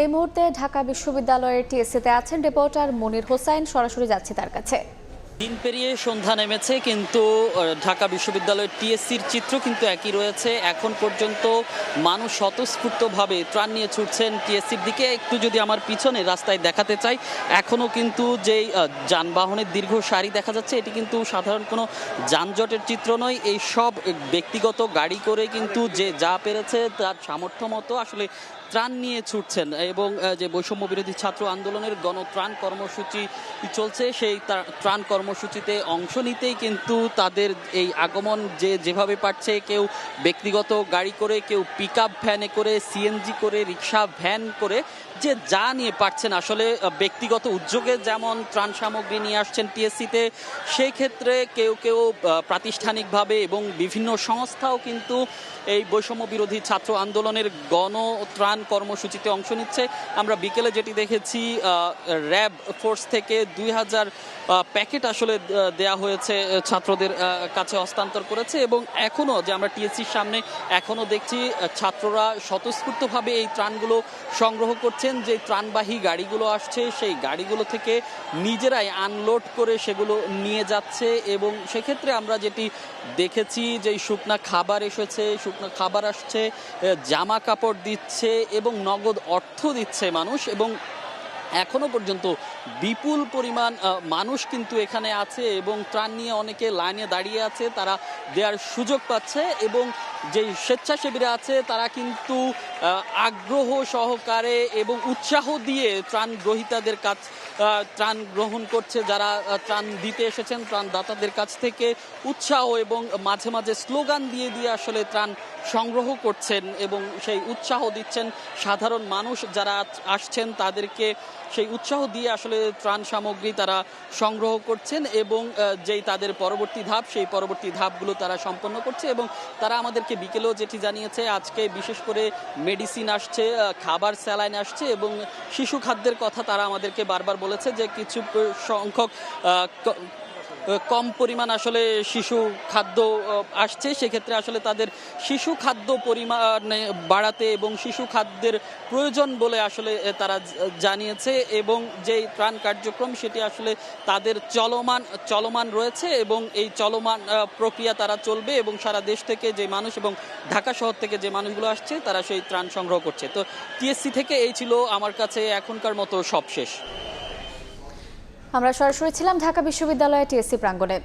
এই মুহূর্তে ঢাকা বিশ্ববিদ্যালয়ের টিএসসিতে আছেন রিপোর্টার মনির হোসাইন। সরাসরি যাচ্ছি তার কাছে। দিন পেরিয়ে সন্ধ্যা নেমেছে, কিন্তু ঢাকা বিশ্ববিদ্যালয়ের টিএসসির চিত্র কিন্তু একই রয়েছে। এখন পর্যন্ত মানুষ স্বতঃস্ফূর্তভাবে ত্রাণ নিয়ে ছুটছেন টিএসসির দিকে। একটু যদি আমার পিছনে রাস্তায় দেখাতে চাই, এখনও কিন্তু যেই যানবাহনের দীর্ঘ সারি দেখা যাচ্ছে, এটি কিন্তু সাধারণ কোনো যানজটের চিত্র নয়। এই সব ব্যক্তিগত গাড়ি করে কিন্তু যে যা পেরেছে তার সামর্থ্য মতো আসলে ত্রাণ নিয়ে ছুটছেন। এবং যে বৈষম্য বিরোধী ছাত্র আন্দোলনের গণত্রাণ কর্মসূচি চলছে, সেই ত্রাণ কর্মসূচিতে অংশ নিতেই কিন্তু তাদের এই আগমন। যেভাবে পারছে, কেউ ব্যক্তিগত গাড়ি করে, কেউ পিকআপ ভ্যানে করে, সিএনজি করে, রিক্সা ভ্যান করে, যে যা নিয়ে পারছেন আসলে ব্যক্তিগত উদ্যোগে যেমন ত্রাণ সামগ্রী নিয়ে আসছেন টিএসসিতে, সেই ক্ষেত্রে কেউ কেউ প্রাতিষ্ঠানিকভাবে এবং বিভিন্ন সংস্থাও কিন্তু এই বৈষম্য বিরোধী ছাত্র আন্দোলনের গণত্রাণ কর্মসূচিতে অংশ নিচ্ছে। আমরা বিকেলে যেটি দেখেছি, র্যাব ফোর্স থেকে 2000 প্যাকেট আসলে দেয়া হয়েছে, ছাত্রদের কাছে হস্তান্তর করেছে। এবং এখনও যে আমরা টিএসসির সামনে এখনও দেখছি ছাত্ররা স্বতঃস্ফূর্তভাবে এই ত্রাণগুলো সংগ্রহ করছেন। যে ত্রাণবাহী গাড়িগুলো আসছে, সেই গাড়িগুলো থেকে নিজেরাই আনলোড করে সেগুলো নিয়ে যাচ্ছে। এবং সেক্ষেত্রে আমরা যেটি দেখেছি, যে শুকনা খাবার এসেছে, শুকনা খাবার আসছে, জামা কাপড় দিচ্ছে এবং নগদ অর্থ দিচ্ছে মানুষ। এবং এখনো পর্যন্ত বিপুল পরিমাণ মানুষ কিন্তু এখানে আছে এবং ত্রাণ নিয়ে অনেকে লাইনে দাঁড়িয়ে আছে, তারা দেওয়ার সুযোগ পাচ্ছে। এবং যেই স্বেচ্ছাসেবীরা আছে তারা কিন্তু আগ্রহ সহকারে এবং উৎসাহ দিয়ে ত্রাণ গ্রহীতাদের কাছ ত্রাণ গ্রহণ করছে। যারা ত্রাণ দিতে এসেছেন, ত্রাণদাতাদের কাছ থেকে উৎসাহ এবং মাঝে মাঝে স্লোগান দিয়ে দিয়ে আসলে ত্রাণ সংগ্রহ করছেন এবং সেই উৎসাহ দিচ্ছেন। সাধারণ মানুষ যারা আসছেন তাদেরকে সেই উৎসাহ দিয়ে আসলে ত্রাণ সামগ্রী তারা সংগ্রহ করছেন। এবং যেই তাদের পরবর্তী ধাপ, সেই পরবর্তী ধাপগুলো তারা সম্পন্ন করছে। এবং তারা আমাদেরকে বিকেলেও যেটি জানিয়েছে, আজকে বিশেষ করে মেডিসিন আসছে, খাবার স্যালাইন আসছে এবং শিশু খাদ্যের কথা তারা আমাদেরকে বারবার বলেছে, যে কিছু সংখ্যক কম পরিমাণ আসলে শিশু খাদ্য আসছে। সেক্ষেত্রে আসলে তাদের শিশু খাদ্য পরিমাণে বাড়াতে এবং শিশু খাদ্যের প্রয়োজন বলে আসলে তারা জানিয়েছে। এবং যেই ত্রাণ কার্যক্রম সেটি আসলে তাদের চলমান রয়েছে এবং এই চলমান প্রক্রিয়া তারা চলবে। এবং সারা দেশ থেকে যে মানুষ এবং ঢাকা শহর থেকে যে মানুষগুলো আসছে তারা সেই ত্রাণ সংগ্রহ করছে। তো টিএসসি থেকে এই ছিল আমার কাছে এখনকার মতো সব শেষ। আমরা সরাসরি ছিলাম ঢাকা বিশ্ববিদ্যালয়ের টিএসসি প্রাঙ্গণে।